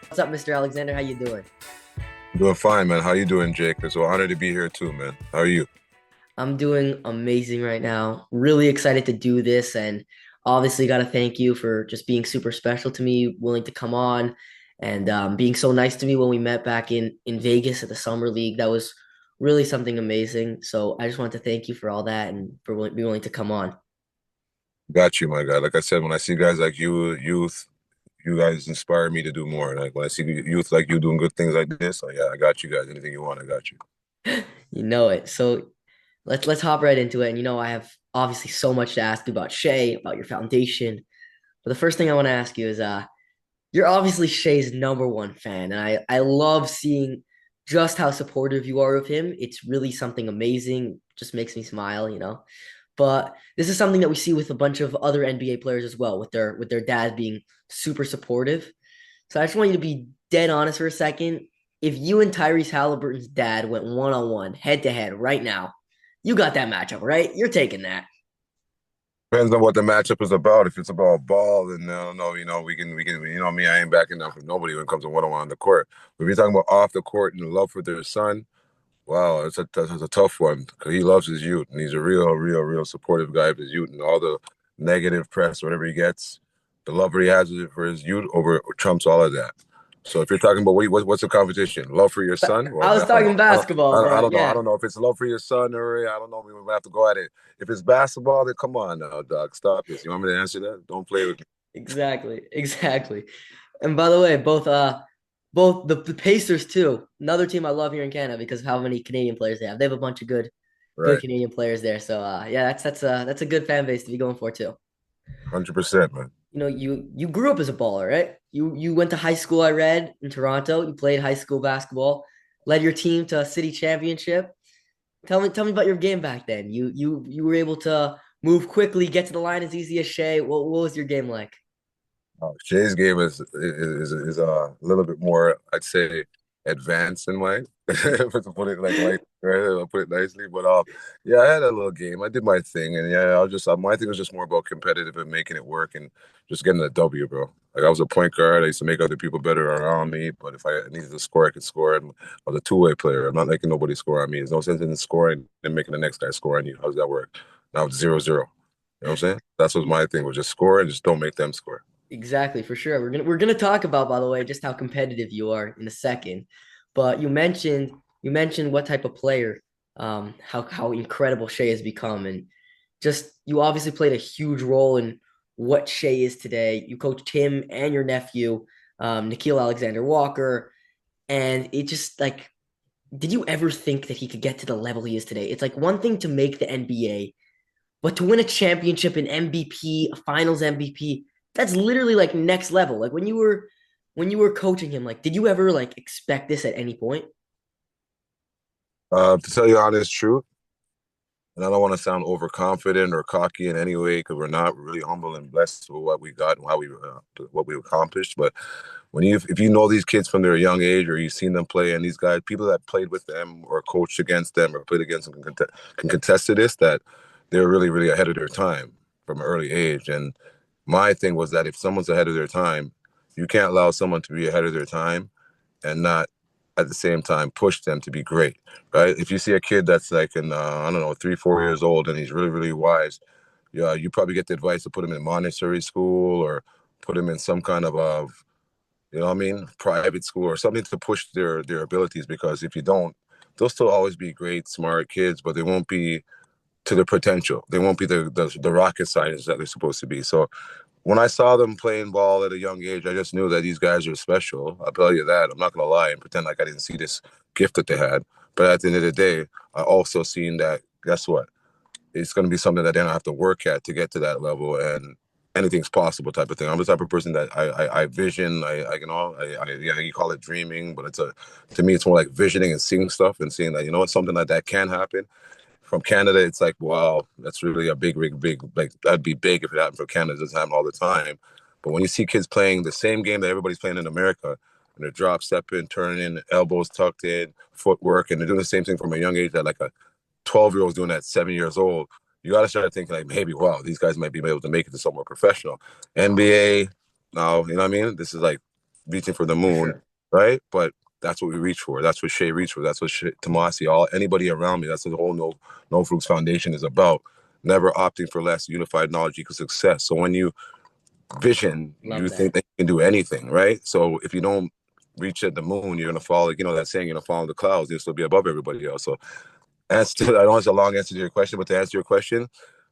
What's up, Mr. Alexander? How you doing? Doing fine, man. How you doing, Jake? It's an honor to be here too, man. How are you? I'm doing amazing right now. Really excited to do this, and obviously got to thank you for just being super special to me, willing to come on, and being so nice to me when we met back in Vegas at the Summer League. That was really something amazing. So I just want to thank you for all that and for being willing to come on. Got you, my guy. Like I said, when I see guys like you guys inspire me to do more. Like when I see youth like you doing good things like this, so yeah, I got you guys. Anything you want, I got you. You know it. So let's hop right into it. And I have obviously so much to ask you about Shea, about your foundation. But the first thing I want to ask you is you're obviously Shay's number one fan, and I love seeing just how supportive you are of him. It's really something amazing. Just makes me smile. But this is something that we see with a bunch of other NBA players as well, with their dads being super supportive. So I just want you to be dead honest for a second. If you and Tyrese Halliburton's dad went one on one, head to head, right now, you got that matchup, right? You're taking that. Depends on what the matchup is about. If it's about ball, then I don't know. We can. Me, I ain't backing down from nobody when it comes to one-on-one on the court. But if you're talking about off the court and love for their son, wow, that's a tough one because he loves his youth and he's a real supportive guy of his youth and all the negative press, whatever he gets, the love that he has for his youth over trumps all of that. So if you're talking about what's the competition? Love for your son? Well, I was I don't talking know. basketball, I but don't know. I yeah, don't know if it's love for your son or I don't know. We might have to go at it. If it's basketball, then come on now, dog. Stop this. You want me to answer that? Don't play with me. exactly, exactly. And by the way, both the Pacers too. Another team I love here in Canada because of how many Canadian players they have. They have a bunch of good Right. Canadian players there. So yeah, that's a good fan base to be going for too. 100%, man. You grew up as a baller, right? You went to high school, I read, in Toronto. You played high school basketball, led your team to a city championship. Tell me about your game back then. You were able to move quickly, get to the line as easy as Shea. What was your game like? Shay's game is a little bit more, I'd say, advanced than mine. To put it like light, right? I'll put it nicely. But yeah, I had a little game. I did my thing, and yeah, I was just my thing was just more about competitive and making it work and just getting a W, bro. Like I was a point guard. I used to make other people better around me. But if I needed to score, I could score. And I was a two-way player. I'm not making nobody score on me. There's no sense in scoring and making the next guy score on you. How does that work? Now it's 0-0. You know what I'm saying? That's what my thing was. Just score and just don't make them score. Exactly, for sure. We're gonna talk about, by the way, just how competitive you are in a second. But you mentioned what type of player, how incredible Shea has become, and just you obviously played a huge role in what Shea is today. You coached him and your nephew, Nikhil Alexander Walker, and it just like, did you ever think that he could get to the level he is today? It's like one thing to make the NBA, but to win a championship, an MVP, a Finals MVP, that's literally like next level. Like when you were coaching him, like did you ever like expect this at any point? To tell you honest truth, and I don't want to sound overconfident or cocky in any way because we're not really humble and blessed with what we got and how what we accomplished. But if you know these kids from their young age or you've seen them play, and these guys, people that played with them or coached against them or played against them can contest to this that they're really ahead of their time from an early age. And my thing was that if someone's ahead of their time, you can't allow someone to be ahead of their time and not at the same time push them to be great, right? If you see a kid that's like in I don't know 3 4 years old and he's really wise, yeah, you probably get the advice to put him in Montessori school or put him in some kind of you know what I mean, private school or something to push their abilities because if you don't, they'll still always be great, smart kids, but they won't be to their potential. They won't be the rocket scientists that they're supposed to be. So when I saw them playing ball at a young age, I just knew that these guys are special. I'll tell you that. I'm not gonna lie and pretend like I didn't see this gift that they had. But at the end of the day, I also seen that guess what? It's gonna be something that they don't have to work at to get to that level and anything's possible type of thing. I'm the type of person that I vision, yeah, you call it dreaming, but to me it's more like visioning and seeing stuff and seeing that, you know, it's something like that can happen from Canada, it's like, wow, that's really a big, like, that'd be big if it happened from Canada. It doesn't happen all the time. But when you see kids playing the same game that everybody's playing in America, and they're drop stepping, turning in, elbows tucked in, footwork, and they're doing the same thing from a young age that like a 12-year-old is doing at 7 years old, you got to start thinking like, maybe, wow, these guys might be able to make it to somewhere professional. NBA, now, you know what I mean? This is like reaching for the For moon, sure. right? But that's what we reach for. That's what Shea reached for. That's what Tomasi, all anybody around me. That's what the whole No Fruits Foundation is about. Never opting for less. Unified knowledge equals success. So when you vision, Love you think that. that you can do anything, right? So if you don't reach at the moon, you're gonna fall. Like that saying, you're gonna fall in the clouds. You'll still be above everybody else. So I know it's a long answer to your question, but to answer your question,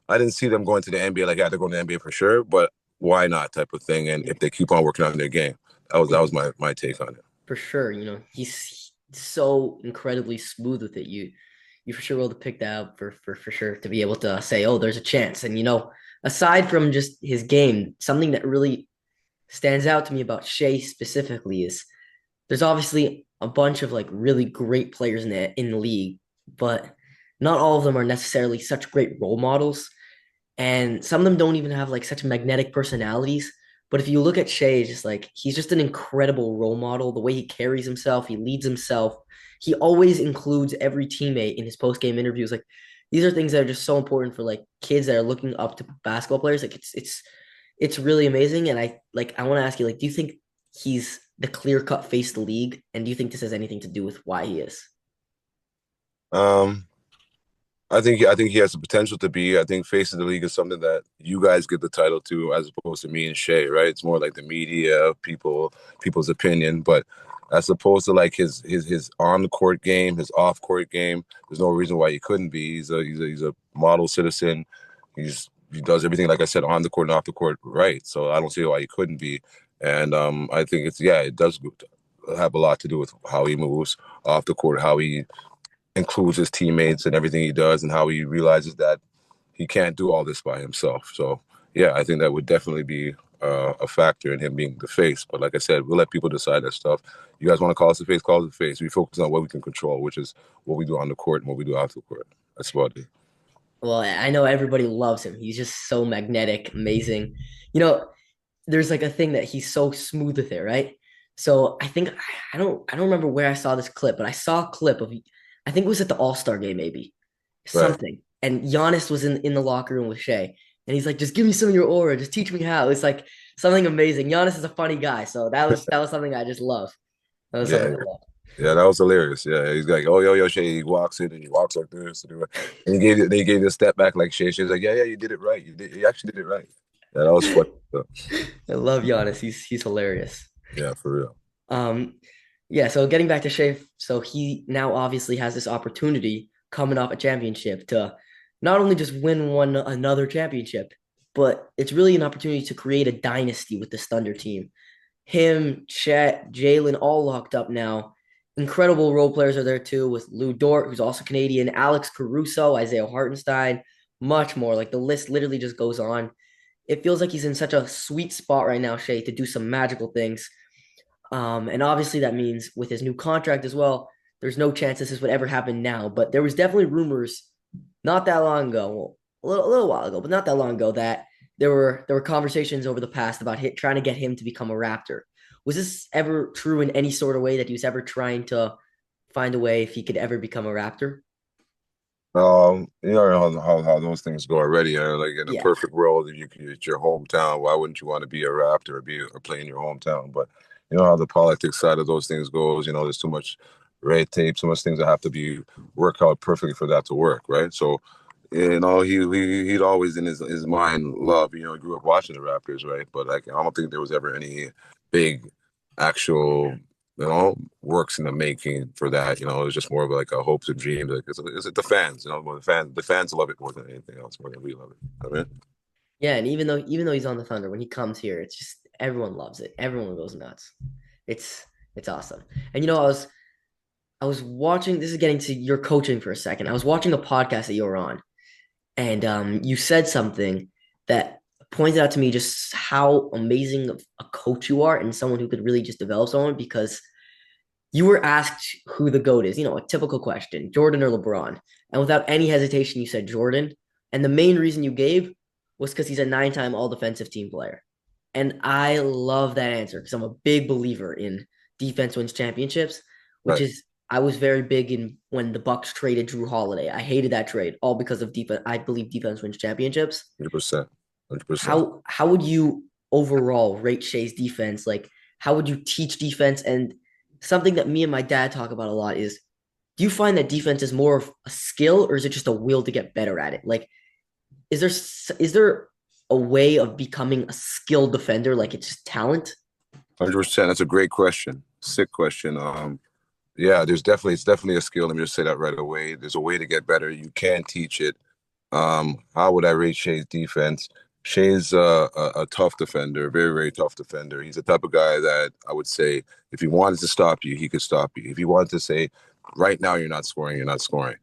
I didn't see them going to the NBA like I had to go to the NBA for sure, but why not type of thing. And if they keep on working on their game, that was my take on it. For sure. He's so incredibly smooth with it. You for sure will to pick that up for sure to be able to say, oh, there's a chance. And aside from just his game, something that really stands out to me about Shea specifically is there's obviously a bunch of like really great players in the league, but not all of them are necessarily such great role models. And some of them don't even have like such magnetic personalities. But if you look at Shea, it's just like he's just an incredible role model. The way he carries himself, he leads himself. He always includes every teammate in his post game interviews. Like these are things that are just so important for like kids that are looking up to basketball players. Like it's really amazing. And I want to ask you, like, do you think he's the clear cut face of the league? And do you think this has anything to do with why he is? Um, I think he has the potential to be. I think face of the league is something that you guys get the title to, as opposed to me and Shay, right? It's more like the media, people's opinion, but as opposed to like his on the court game, his off court game. There's no reason why he couldn't be. He's a model citizen. He does everything, like I said, on the court and off the court, right? So I don't see why he couldn't be. And I think it does have a lot to do with how he moves off the court, how he includes his teammates and everything he does, and how he realizes that he can't do all this by himself. So yeah, I think that would definitely be a factor in him being the face. But like I said, we'll let people decide that stuff. You guys want to call us the face, call us the face. We focus on what we can control, which is what we do on the court and what we do off the court. That's about it. Well, I know everybody loves him. He's just so magnetic, amazing. There's like a thing that he's so smooth with it, right? So I think I don't remember where I saw this clip, but I saw a clip of I think it was at the All-Star game, maybe Right. something. And Giannis was in the locker room with Shea. And he's like, just give me some of your aura, just teach me how. It's like something amazing. Giannis is a funny guy. So that was something I just love. That was Yeah, something I love. yeah, that was hilarious. Yeah, he's like, oh, yo, Shay. He walks in and he walks like this. They gave you a step back like Shay. Shay's like, yeah, you did it right. You actually did it right. Yeah, that was funny. So, I love Giannis. He's hilarious. yeah, for real. Um, yeah, so getting back to Shea, so he now obviously has this opportunity coming off a championship to not only just win one another championship, but it's really an opportunity to create a dynasty with this Thunder team. Him, Chet, Jalen, all locked up now. Incredible role players are there too, with Lou Dort, who's also Canadian, Alex Caruso, Isaiah Hartenstein, much more. Like the list literally just goes on. It feels like he's in such a sweet spot right now, Shea, to do some magical things. And obviously that means with his new contract as well, there's no chance this would ever happen now. But there was definitely rumors not that long ago, well, a little while ago, but not that long ago, that there were conversations over the past about trying to get him to become a Raptor. Was this ever true in any sort of way that he was ever trying to find a way if he could ever become a Raptor? You know how those things go already. Like in a Yeah. perfect world, if it's your hometown, why wouldn't you want to be a Raptor or play in your hometown? But you know how the politics side of those things goes. There's too much red tape, so much things that have to be work out perfectly for that to work, right? So, he'd always in his mind love. He grew up watching the Raptors, right? But like I don't think there was ever any big actual works in the making for that. It was just more of like a hopes and dreams. Like it's the fans, more the fans love it more than anything else, more than we love it. Yeah, and even though he's on the Thunder, when he comes here, it's just everyone loves it. Everyone goes nuts. It's it's awesome. And I was watching, this is getting to your coaching for a second. I was watching a podcast that you were on, and you said something that pointed out to me just how amazing of a coach you are and someone who could really just develop someone because you were asked who the GOAT is, a typical question, Jordan or LeBron. And without any hesitation, you said Jordan. And the main reason you gave was because he's a 9-time all defensive team player. And I love that answer because I'm a big believer in defense wins championships, which Right, is I was very big in when the Bucks traded Drew Holiday. I hated that trade all because of defense. I believe defense wins championships. 100%, 100%. How would you overall rate Shea's defense? Like how would you teach defense? And something that me and my dad talk about a lot is, do you find that defense is more of a skill or is it just a will to get better at it? Like, is there a way of becoming a skilled defender? Like it's just talent? 100%. That's a great question. Sick question. Yeah, it's definitely a skill. Let me just say that right away. There's a way to get better. You can teach it. How would I rate Shai's defense? Shai's a tough defender, very, very tough defender. He's the type of guy that I would say if he wanted to stop you, he could stop you. If he wanted to say, right now you're not scoring, you're not scoring.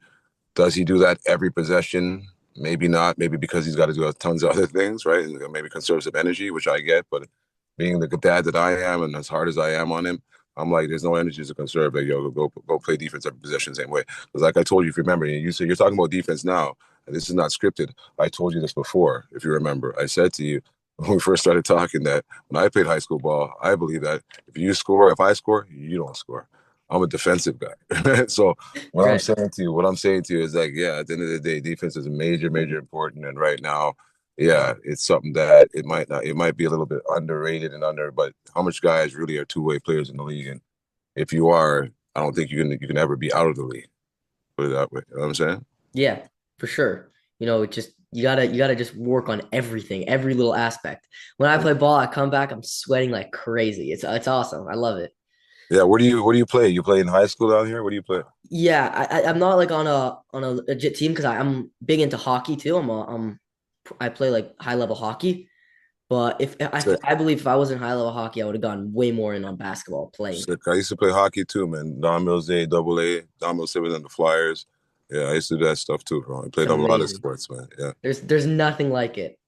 Does he do that every possession? Maybe not. Maybe because he's got to do tons of other things, right? And maybe conserves of energy, which I get. But being the dad that I am, and as hard as I am on him, I'm like, there's no energy to conserve. Like, yo, go play defense every possession same way. Because like I told you, if you remember, you said you're talking about defense now, and this is not scripted. I told you this before, if you remember. I said to you when we first started talking that when I played high school ball, I believe that if I score, you don't score. I'm a defensive guy. So Right. what I'm saying to you is like, yeah, at the end of the day, defense is major, major important. And right now, yeah, it's something that it might be a little bit underrated and but how much guys really are two-way players in the league? And if you are, I don't think you can ever be out of the league. Put it that way. You know what I'm saying? Yeah, for sure. It just you gotta just work on everything, every little aspect. When I play ball, I come back, I'm sweating like crazy. It's awesome. I love it. Yeah. Where do you play? You play in high school down here? Where do you play? Yeah, I'm not like on a legit team because I'm big into hockey too. I play like high level hockey. But if Sick. I believe if I was in high level hockey, I would have gone way more in on basketball playing. Sick. I used to play hockey too, man. Don Mills A, double A, Don Mills Seven and the Flyers. Yeah, I used to do that stuff too, bro. I It's played a lot of amazing. sports, man. Yeah. There's nothing like it.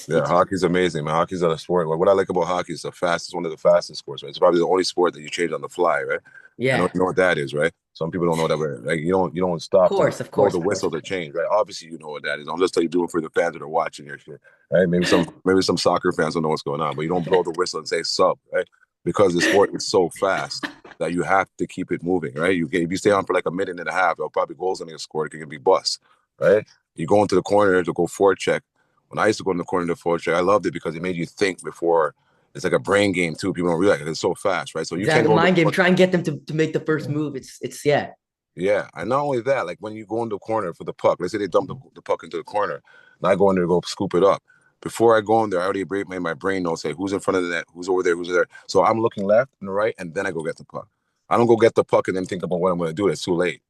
Yeah, It's hockey's amazing, man. Hockey's a sport. What I like about hockey is one of the fastest sports, right? It's probably the only sport that you change on the fly, right? I know yeah, you know what that is, right? Some people don't know that, but like you don't of stop to course, of blow course, the of course. whistle to change, right? Obviously, you know what that is. I'm just telling you, doing for the fans that are watching your shit, right? Maybe some soccer fans don't know what's going on, but you don't blow the whistle and say sub, right? Because the sport is so fast that you have to keep it moving, right? If you stay on for like a minute and a half, there'll probably goals gonna get scored. It can be bust, right? You go into the corner to go forward check. When I used to go in the corner to forward check, I loved it because it made you think before. It's like a brain game too. People don't realize it. It's so fast, right? So you can't Exactly. go into Mind the game. corner. Try and get them to make the first move. It's yeah. Yeah, and not only that, like when you go in the corner for the puck, let's say they dump the puck into the corner, and I go in there to go scoop it up. Before I go in there, I already made my brain know, say who's in front of the net, who's over there, who's there. So I'm looking left and right, and then I go get the puck. I don't go get the puck and then think about what I'm going to do. It's too late.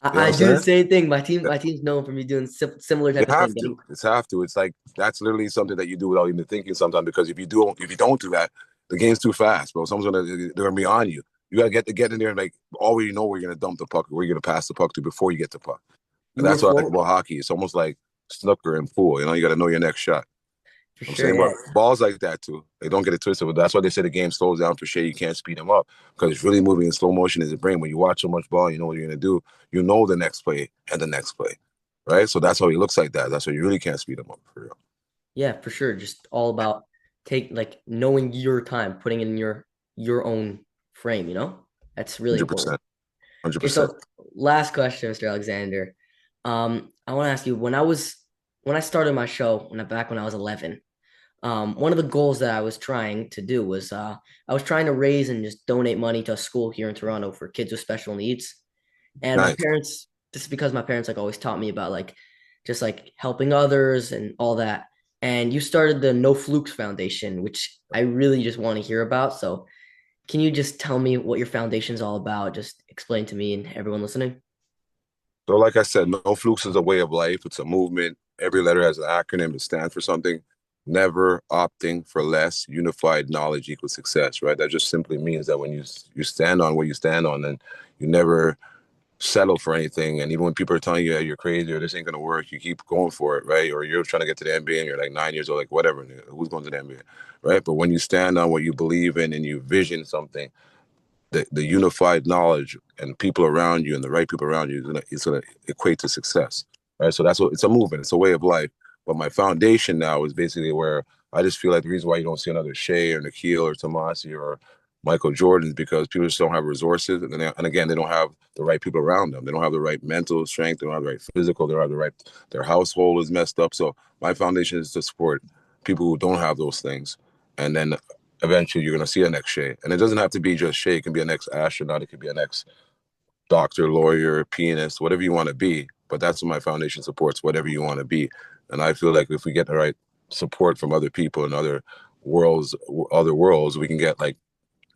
You know I what do I'm the saying? same thing. My team's known for me doing similar You type of thing. have to. It's have to. It's like that's literally something that you do without even thinking sometimes. Because if you don't do that, the game's too fast, bro. They're gonna be on you. You gotta get in there and like already know where you're gonna dump the puck, where you're gonna pass the puck to before you get the puck. And You were that's what I like for about hockey. It's almost like snooker and pool. You know, you got to know your next shot. for I'm sure. saying, but Yeah. balls like that too. They don't get it twisted. But that's why they say the game slows down for sure. You can't speed them up because it's really moving in slow motion in the brain. When you watch so much ball, you know what you're gonna do. You know the next play and the next play, right? So that's how he looks like that. That's why you really can't speed him up for real. Yeah, for sure. Just all about knowing your time, putting it in your own frame, you know? That's really important. 100%. one Hundred Okay, percent. so last question, Mr. Alexander. I want to ask you when I started my show when I was 11. One of the goals that I was trying to do was I was trying to raise and just donate money to a school here in Toronto for kids with special needs. And my Nice. parents, this is because my parents like always taught me about like just like helping others and all that. And you started the No Flukes Foundation, which I really just want to hear about. So can you just tell me what your foundation's all about? Just explain to me and everyone listening. So, like I said, no flukes is a way of life. It's a movement. Every letter has an acronym. It stands for something. Never opting for less. Unified knowledge equals success, right? That just simply means that when you stand on what you stand on, then you never settle for anything. And even when people are telling you that you're crazy or this ain't gonna work, you keep going for it, right? Or you're trying to get to the NBA and you're like 9 years old, like whatever. Who's going to the NBA, right? But when you stand on what you believe in and you vision something, the unified knowledge and people around you and the right people around you is gonna equate to success, right? So that's what it's a movement, it's a way of life. But my foundation now is basically where I just feel like the reason why you don't see another Shea or Nikhil or Tomasi or Michael Jordan is because people just don't have resources, and again, they don't have the right people around them. They don't have the right mental strength. They don't have the right physical. They don't have the right. Their household is messed up. So my foundation is to support people who don't have those things, and then eventually you're going to see a next Shai. And it doesn't have to be just Shai. It can be a next astronaut. It could be a next doctor, lawyer, pianist, whatever you want to be. But that's what my foundation supports, whatever you want to be. And I feel like if we get the right support from other people in other worlds, we can get like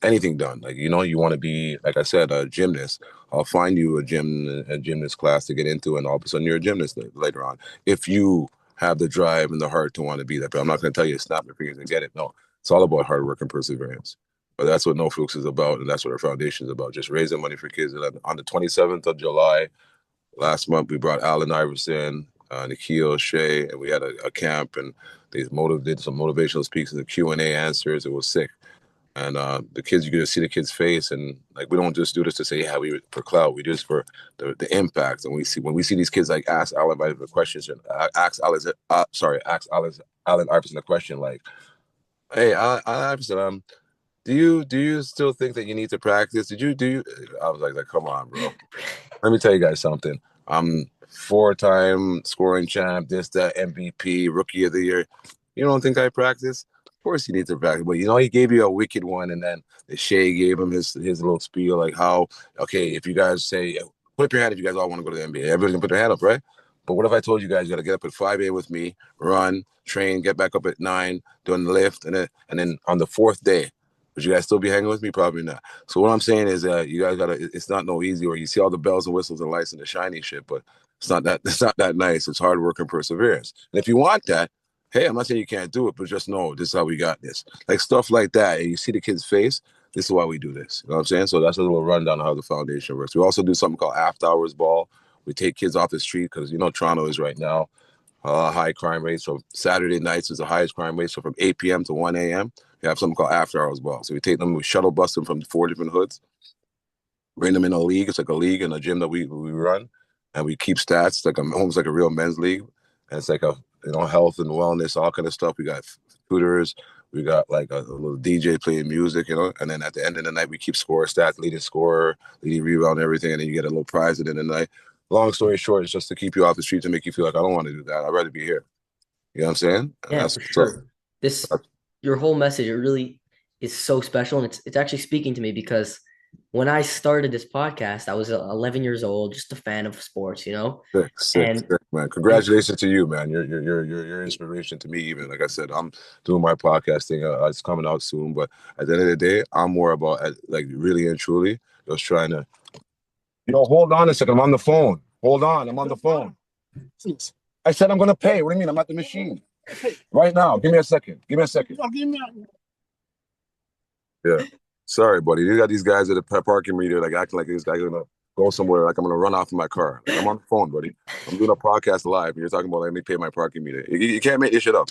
anything done. Like, you want to be, like I said, a gymnast. I'll find you a gymnast class to get into, and all of a sudden you're a gymnast later on. If you have the drive and the heart to want to be that, but I'm not going to tell you to snap your fingers and get it. No, it's all about hard work and perseverance. But that's what No Flukes is about, and that's what our foundation is about, just raising money for kids. And on the 27th of July, last month, we brought Allen Iverson, Nikhil, Shai, and we had a camp, and they did some motivational speaks and the Q&A answers. It was sick. And the kids, you get to see the kids' face, and like we don't just do this to say, yeah, we for clout. We do this for the impact. And when we see these kids like ask Allen Iverson a question, Allen Iverson a question like, hey, Allen Iverson, do you still think that you need to practice? Do you? I was like, come on, bro. Let me tell you guys something. I'm four-time scoring champ, this, that, MVP, rookie of the year. You don't think I practice? Of course you need to practice. But he gave you a wicked one, and then the Shai gave him his little spiel, like how, okay, if you guys say, put up your hand if you guys all want to go to the NBA. Everybody's gonna put their hand up, right? But what if I told you guys you gotta get up at 5 a.m. with me, run, train, get back up at 9, doing the lift, and then on the fourth day, would you guys still be hanging with me? Probably not. So what I'm saying is that you guys gotta. It's not no easy. Or you see all the bells and whistles and lights and the shiny shit, but it's not that. It's not that nice. It's hard work and perseverance. And if you want that, hey, I'm not saying you can't do it, but just know this is how we got this. Like stuff like that. And you see the kid's face. This is why we do this. You know what I'm saying? So that's a little rundown of how the foundation works. We also do something called after hours ball. We take kids off the street because Toronto is right now high crime rates. So Saturday nights is the highest crime rate. So from 8 p.m. to 1 a.m., we have something called after hours ball. So we take them, we shuttle bus them from 4 different hoods, bring them in a league. It's like a league in a gym that we run, and we keep stats like almost like a real men's league. And it's like a health and wellness, all kind of stuff. We got tutors. We got like a little DJ playing music, and then at the end of the night, we keep score stats, leading scorer, leading rebound, everything, and then you get a little prize at the end of the night. Long story short, it's just to keep you off the streets and make you feel like I don't want to do that. I'd rather be here. You know what I'm saying? And Yeah, that's for so. sure. Your whole message, it really is so special, and it's actually speaking to me because when I started this podcast, I was 11 years old, just a fan of sports, Sick, and sick, man. and Congratulations to you, man. You're inspiration to me. Even like I said, I'm doing my podcasting. It's coming out soon, but at the end of the day, I'm more about like really and truly just trying to. Hold on a second. I'm on the phone. Hold on, I'm on the phone. I said I'm gonna pay. What do you mean? I'm at the machine right now. Give me a second. Give me a second. Yeah. Sorry, buddy. You got these guys at the parking meter like acting like this guy's gonna go somewhere, like I'm gonna run off in my car. Like, I'm on the phone, buddy. I'm doing a podcast live, and you're talking about let me pay my parking meter. You can't make this shit up.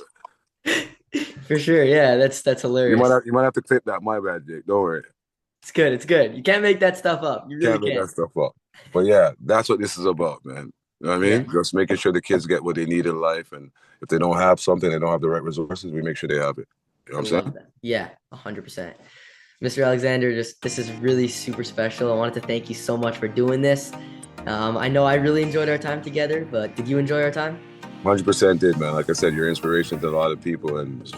for sure, yeah, that's You might hilarious. have, you might have to clip that. My bad, Jake. Don't worry. It's good. It's good. You can't make that stuff up. You really Can't make that can't. stuff up. But yeah, that's what this is about, man. You know what I Yeah, mean? Just making sure the kids get what they need in life, and if they don't have something, they don't have the right resources, we make sure they have it. You know I what I'm love saying? that. Yeah, 100%. Mr. Alexander, just this is really super special. I wanted to thank you so much for doing this. I know I really enjoyed our time together, but did you enjoy our time? 100% did, man. Like I said, you're inspiration to a lot of people, and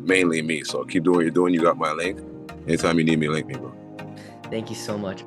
mainly me. So keep doing what you're doing. You got my link. Anytime you need me, link me, bro. Thank you so much.